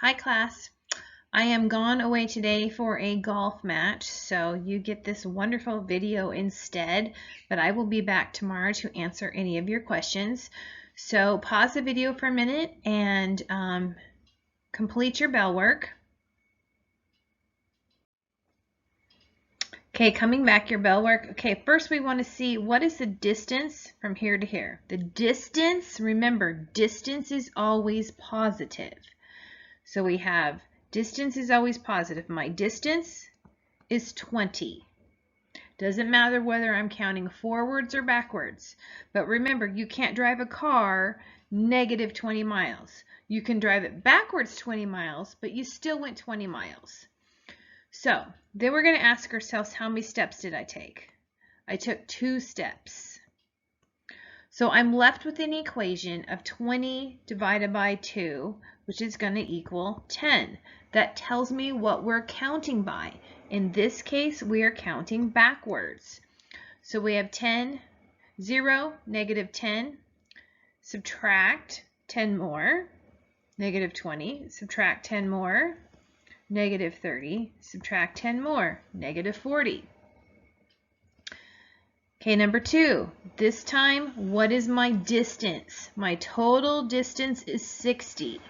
Hi class, I am gone away today for a golf match, so you get this wonderful video instead, but I will be back tomorrow to answer any of your questions. So pause the video for a minute and complete your bell work. Okay, coming back, your bell work. Okay, first we want to see what is the distance from here to here. The distance, remember, distance is always positive. So we have distance is always positive. My distance is 20. Doesn't matter whether I'm counting forwards or backwards. But remember, you can't drive a car negative 20 miles. You can drive it backwards 20 miles, but you still went 20 miles. So then we're going to ask ourselves, how many steps did I take? I took 2 steps. So I'm left with an equation of 20 divided by 2, which is going to equal 10. That tells me what we're counting by. In this case, we are counting backwards. So we have 10, 0, negative 10, subtract 10 more, negative 20, subtract 10 more, negative 30, subtract 10 more, negative 40. Okay, number 2, this time, what is my distance? My total distance is 60.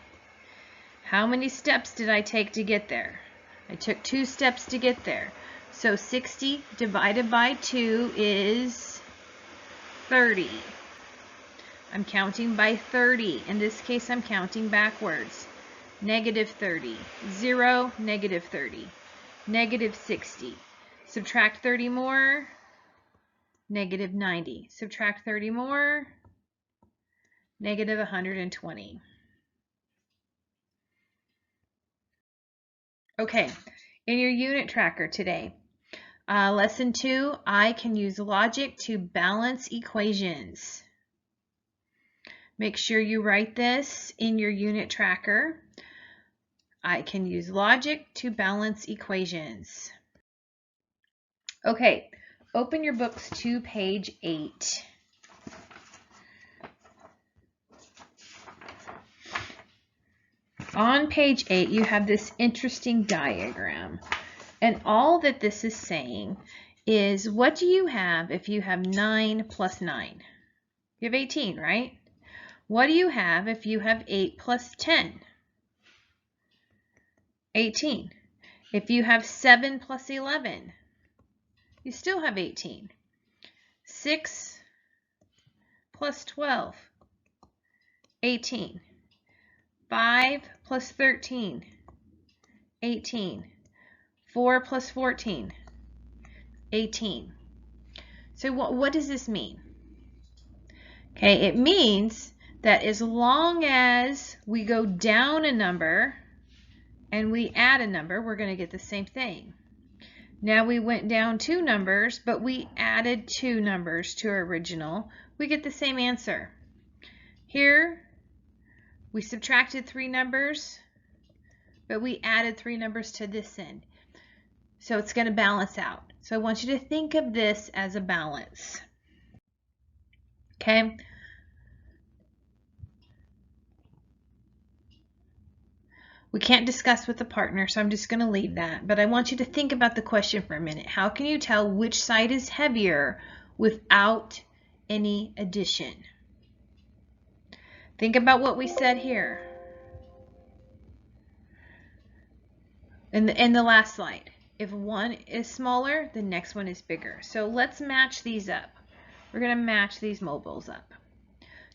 How many steps did I take to get there? I took 2 steps to get there. So 60 divided by 2 is 30. I'm counting by 30. In this case, I'm counting backwards. Negative 30, 0, negative 30, negative 60. Subtract 30 more, negative 90. Subtract 30 more, negative 120. Okay, in your unit tracker today, lesson 2, I can use logic to balance equations. Make sure you write this in your unit tracker. I can use logic to balance equations. Okay, open your books to page 8. On page 8, you have this interesting diagram. And all that this is saying is, what do you have if you have 9 plus 9? You have 18, right? What do you have if you have 8 plus 10? 18. If you have 7 plus 11, you still have 18. 6 plus 12, 18. 5 plus 13, 18. 4 plus 14, 18. So what does this mean? Okay, it means that as long as we go down a number and we add a number, we're going to get the same thing. Now we went down 2 numbers, but we added 2 numbers to our original. We get the same answer. Here, we subtracted 3 numbers, but we added 3 numbers to this end. So it's going to balance out. So I want you to think of this as a balance. Okay? We can't discuss with the partner, so I'm just going to leave that. But I want you to think about the question for a minute. How can you tell which side is heavier without any addition? Think about what we said here in the last slide. If one is smaller, the next one is bigger. So let's match these up. We're going to match these mobiles up.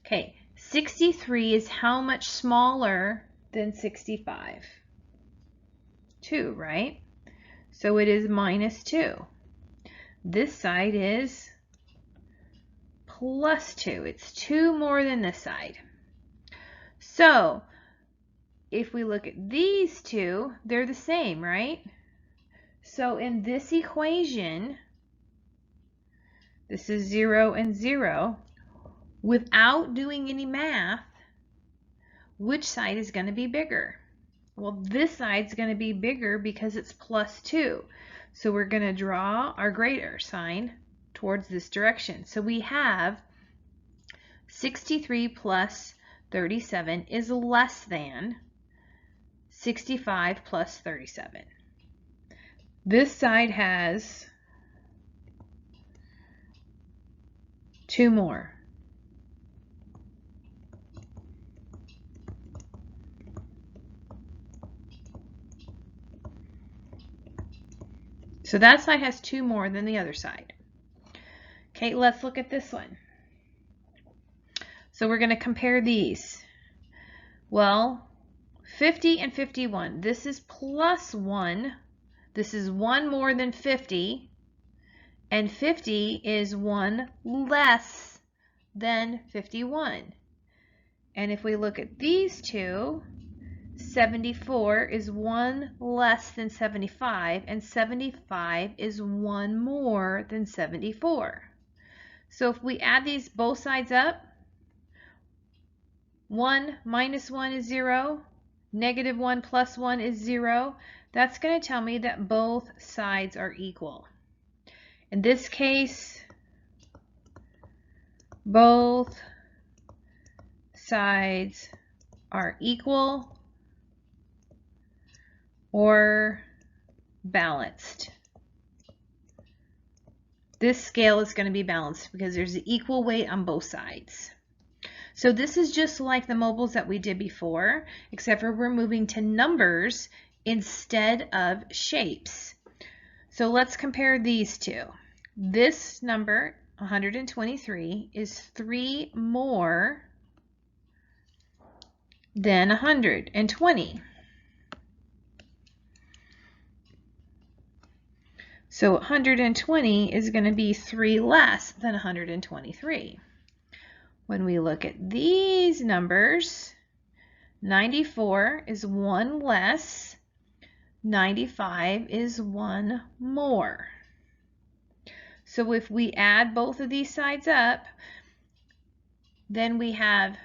Okay, 63 is how much smaller than 65? 2, right? So it is minus 2. This side is plus 2. It's 2 more than this side. So if we look at these two, they're the same, right? So in this equation, this is 0 and 0. Without doing any math, which side is going to be bigger? Well, this side's going to be bigger because it's plus 2. So we're going to draw our greater sign towards this direction. So we have 63 plus 37 is less than 65 plus 37. This side has 2 more. So that side has 2 more than the other side. Okay, let's look at this one. So we're going to compare these. Well, 50 and 51. This is plus 1. This is 1 more than 50. And 50 is 1 less than 51. And if we look at these two, 74 is 1 less than 75, and 75 is 1 more than 74. So if we add these both sides up, 1 minus 1 is 0, negative 1 plus 1 is 0. That's going to tell me that both sides are equal. In this case, both sides are equal or balanced. This scale is going to be balanced because there's an equal weight on both sides. So this is just like the mobiles that we did before, except for we're moving to numbers instead of shapes. So let's compare these two. This number, 123, is 3 more than 120. So 120 is going to be 3 less than 123. When we look at these numbers, 94 is 1 less, 95 is 1 more. So if we add both of these sides up, then we have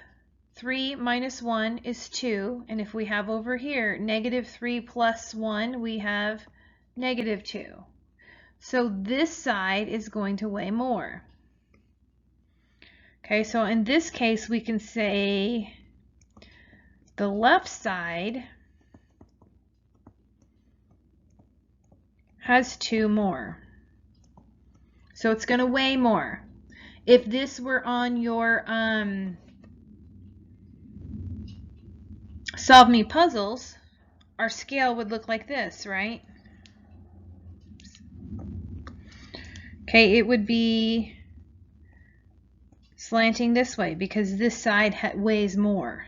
3 minus 1 is 2, and if we have over here negative 3 plus 1, we have negative 2. So this side is going to weigh more. Okay, so in this case we can say the left side has 2 more. So it's going to weigh more. If this were on your Solve Me puzzles, our scale would look like this, right? Okay, it would be slanting this way because this side weighs more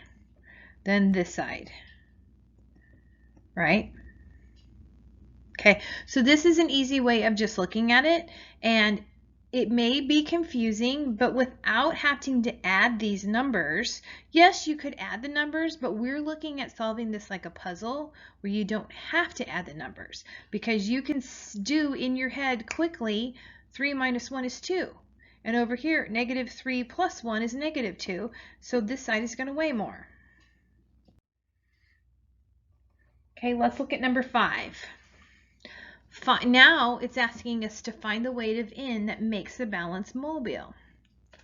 than this side, right? Okay, so this is an easy way of just looking at it, and it may be confusing, but without having to add these numbers, yes, you could add the numbers, but we're looking at solving this like a puzzle where you don't have to add the numbers because you can do in your head quickly 3 minus 1 is 2. And over here, negative 3 plus 1 is negative 2, so this side is going to weigh more. Okay, let's look at number 5. Now it's asking us to find the weight of n that makes the balance mobile,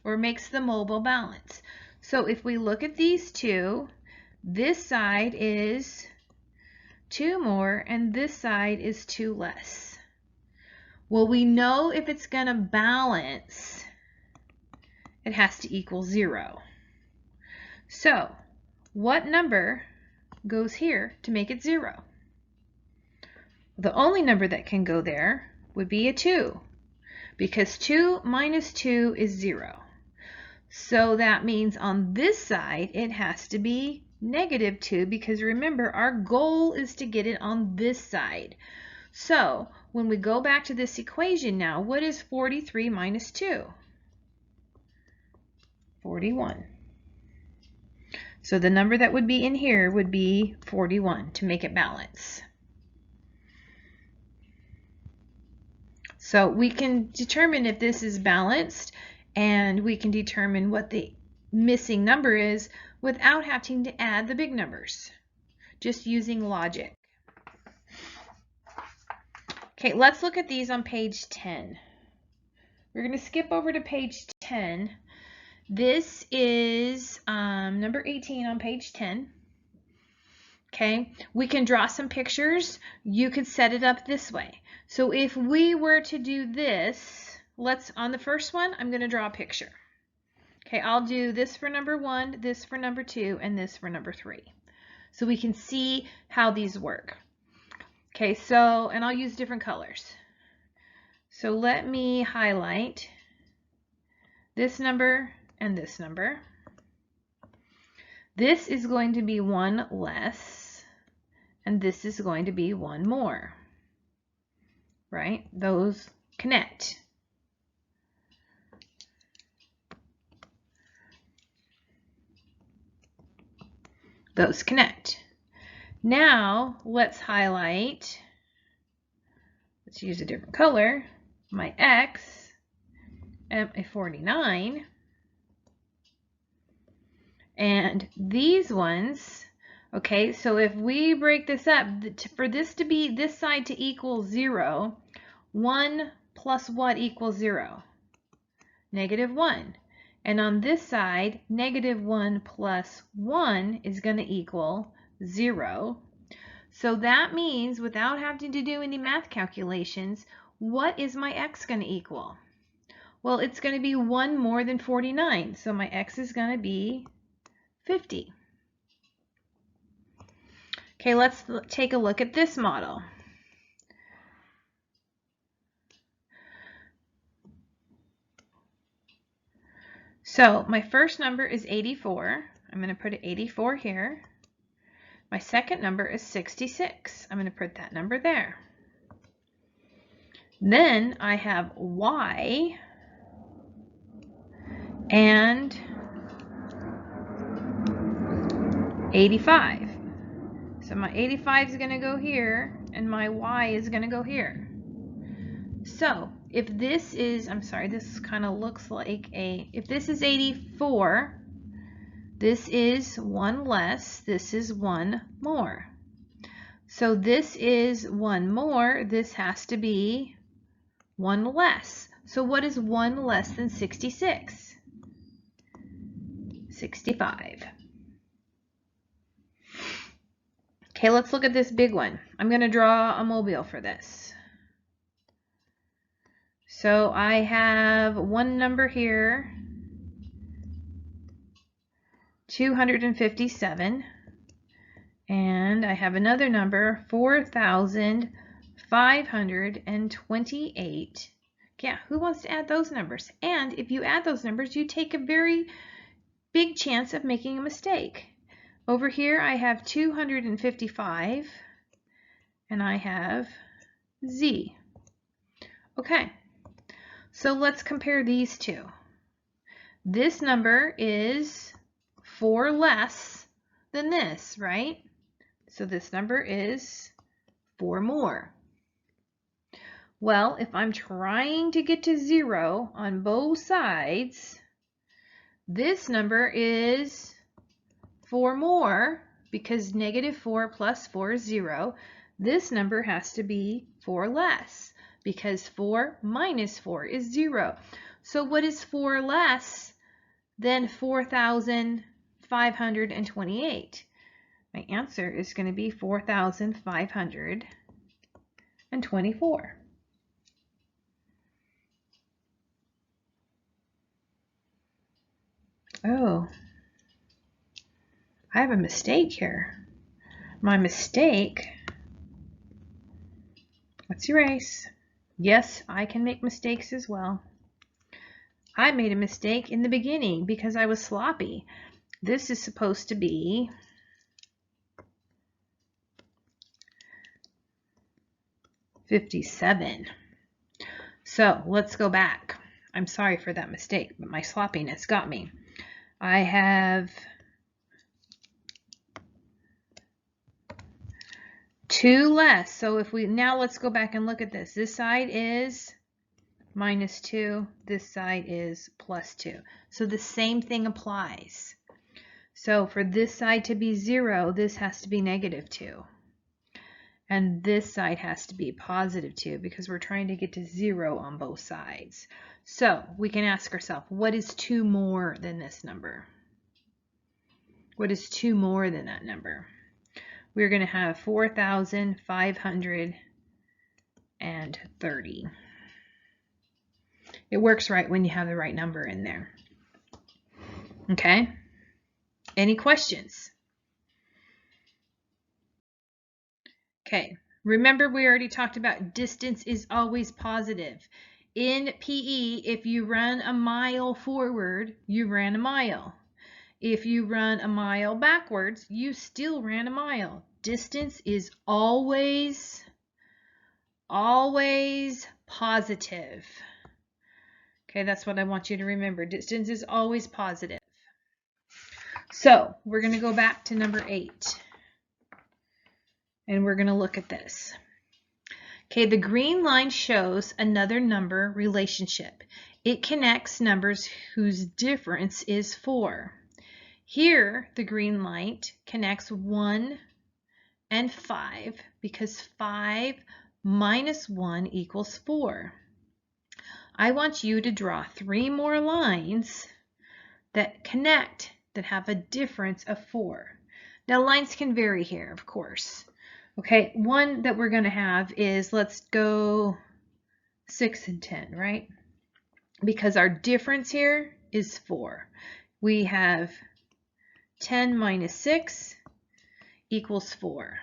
or makes the mobile balance. So if we look at these two, this side is 2 more and this side is 2 less. Well, we know if it's going to balance, it has to equal 0. So what number goes here to make it 0? The only number that can go there would be a 2, because 2 minus 2 is 0. So that means on this side it has to be negative 2, because remember our goal is to get it on this side. So when we go back to this equation now, what is 43 minus 2? 41. So the number that would be in here would be 41 to make it balance. So we can determine if this is balanced, and we can determine what the missing number is without having to add the big numbers, just using logic. Okay, let's look at these on page 10. We're going to skip over to page 10. This is number 18 on page 10. Okay, we can draw some pictures. You could set it up this way. So if we were to do this, on the first one, I'm going to draw a picture. Okay, I'll do this for number 1, this for number 2, and this for number 3. So we can see how these work. Okay, so, and I'll use different colors. So let me highlight this number and this number. This is going to be 1 less, and this is going to be 1 more, right? Those connect. Those connect. Now let's highlight, let's use a different color, my X and a 49. And these ones, okay, so if we break this up, for this to be this side to equal 0, 1 plus what equals 0? -1. And on this side, -1 plus 1 is going to equal 0. So that means, without having to do any math calculations, what is my X going to equal? Well, it's going to be 1 more than 49. So my X is going to be 50. Okay, let's take a look at this model. So my first number is 84. I'm going to put 84 here. My second number is 66. I'm going to put that number there. Then I have Y and 85. So my 85 is going to go here, and my Y is going to go here. So if this is, I'm sorry, this kind of looks like if this is 84, this is 1 less, this is 1 more. So this is 1 more, this has to be 1 less. So what is 1 less than 66? 65. Okay, let's look at this big one. I'm going to draw a mobile for this. So I have one number here, 257, and I have another number, 4,528. Yeah, who wants to add those numbers? And if you add those numbers, you take a very big chance of making a mistake. Over here, I have 255, and I have Z. Okay, so let's compare these two. This number is 4 less than this, right? So this number is 4 more. Well, if I'm trying to get to 0 on both sides, this number is 4 more, because -4 plus 4 is 0. This number has to be 4 less, because 4 minus 4 is 0. So what is 4 less than 4,528? My answer is going to be 4,524. Oh, I have a mistake here. My mistake, let's erase. Yes, I can make mistakes as well. I made a mistake in the beginning because I was sloppy. This is supposed to be 57. So let's go back. I'm sorry for that mistake, but my sloppiness got me. I have 2 less. So if we, now let's go back and look at this. This side is -2. This side is +2. So the same thing applies. So for this side to be 0, this has to be -2. And this side has to be +2 because we're trying to get to 0 on both sides. So we can ask ourselves, what is 2 more than this number? What is 2 more than that number? we're going to have 4,530. It works right when you have the right number in there. Okay? Any questions? Okay. Remember, we already talked about distance is always positive. In PE, if you run a mile forward, you ran a mile. If you run a mile backwards, you still ran a mile. Distance is always positive. Okay, that's what I want you to remember. Distance is always positive. So we're going to go back to number 8. And we're going to look at this. Okay, the green line shows another number relationship. It connects numbers whose difference is 4. Here, the green light connects 1 and 5 because 5 minus 1 equals 4. I want you to draw 3 more lines that connect, that have a difference of 4. Now, lines can vary here, of course. Okay, one that we're going to have is, let's go 6 and 10, right? Because our difference here is 4. We have 10 minus 6 equals 4.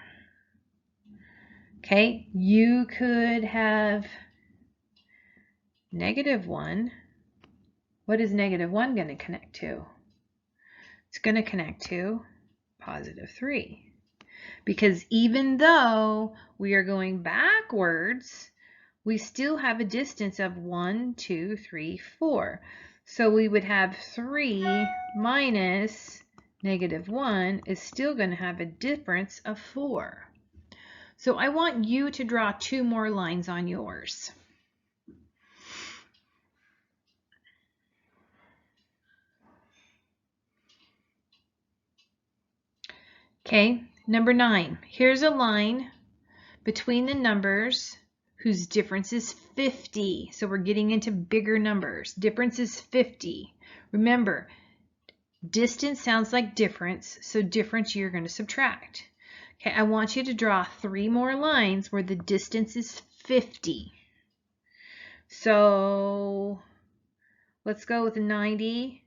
Okay, you could have -1. What is -1 going to connect to? It's going to connect to +3. Because even though we are going backwards, we still have a distance of 1, 2, 3, 4. So we would have 3 minus -1 is still going to have a difference of 4. So I want you to draw 2 more lines on yours. Okay, number 9. Here's a line between the numbers whose difference is 50. So we're getting into bigger numbers. Difference is 50. Remember, distance sounds like difference, so difference you're going to subtract. Okay, I want you to draw 3 more lines where the distance is 50. So let's go with 90.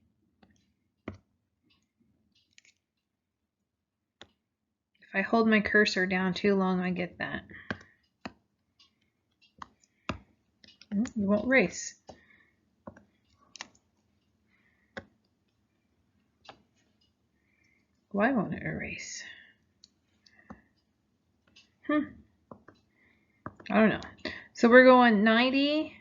If I hold my cursor down too long, I get that. You won't erase. Why won't it erase? I don't know. So we're going 90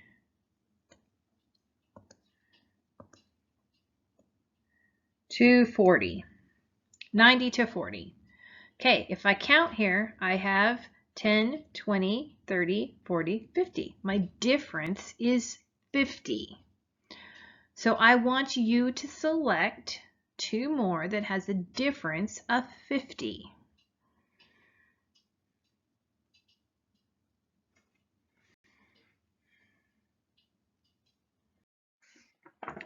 to 40. 90 to 40. Okay, if I count here, I have 10, 20, 30, 40, 50. My difference is 50. So I want you to select 2 more that has a difference of 50.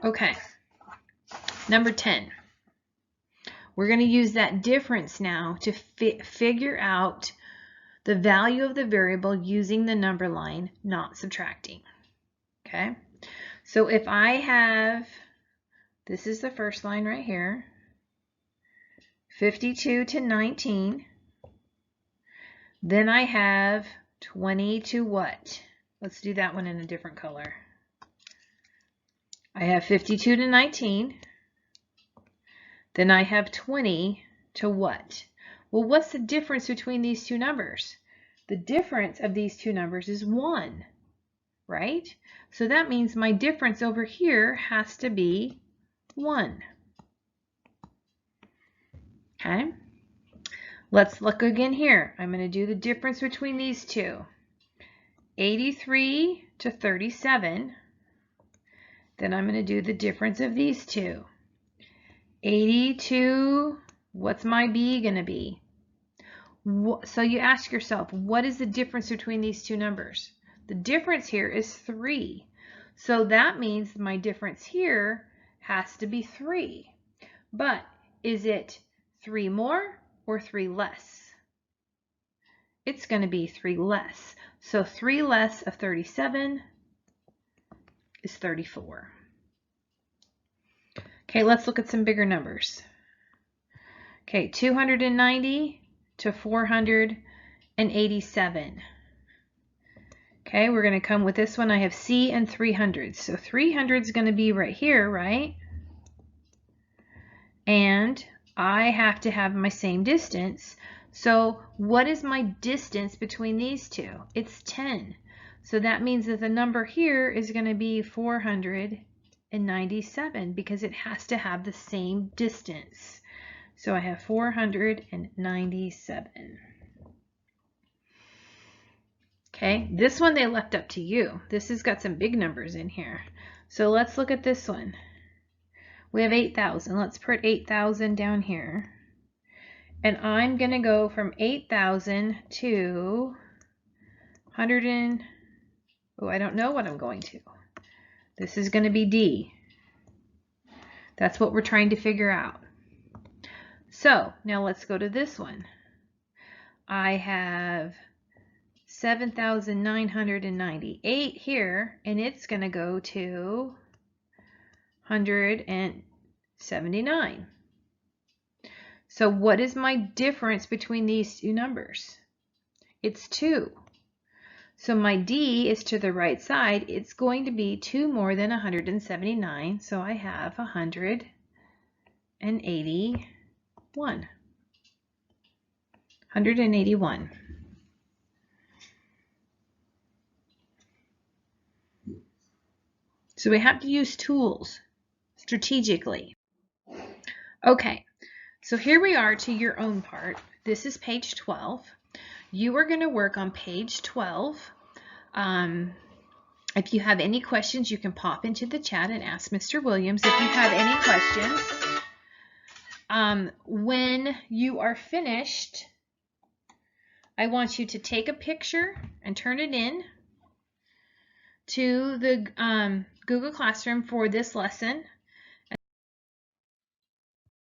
Okay, number 10. We're going to use that difference now to figure out the value of the variable using the number line, not subtracting. Okay, so if I have, this is the first line right here, 52 to 19, then I have 20 to what? Let's do that one in a different color. I have 52 to 19. Then I have 20 to what? Well, what's the difference between these two numbers? The difference of these two numbers is 1, right? So that means my difference over here has to be 1. Okay? Let's look again here. I'm going to do the difference between these two. 83 to 37. Then I'm going to do the difference of these two. 82, what's my B going to be? So you ask yourself, what is the difference between these two numbers? The difference here is 3. So that means my difference here has to be 3. But is it 3 more or 3 less? it's going to be 3 less. So 3 less of 37 is 34. Okay, let's look at some bigger numbers. Okay, 290 to 487. Okay, we're going to come with this one. I have C and 300. So 300 is going to be right here, right? And I have to have my same distance. So what is my distance between these two? It's 10. So that means that the number here is going to be 497 because it has to have the same distance. So I have 497. Okay, this one they left up to you. This has got some big numbers in here. So let's look at this one. We have 8,000. Let's put 8,000 down here. And I'm going to go from 8,000 to 100 and, oh, I don't know what I'm going to. This is going to be D. That's what we're trying to figure out. So now let's go to this one. I have 7,998 here, and it's going to go to 179. So what is my difference between these two numbers? It's 2. So my D is to the right side. It's going to be 2 more than 179. So I have 181. 181. So we have to use tools strategically. Okay, so here we are to your own part. This is page 12. You are going to work on page 12. If you have any questions, you can pop into the chat and ask Mr. Williams if you have any questions. When you are finished, I want you to take a picture and turn it in to the Google Classroom for this lesson.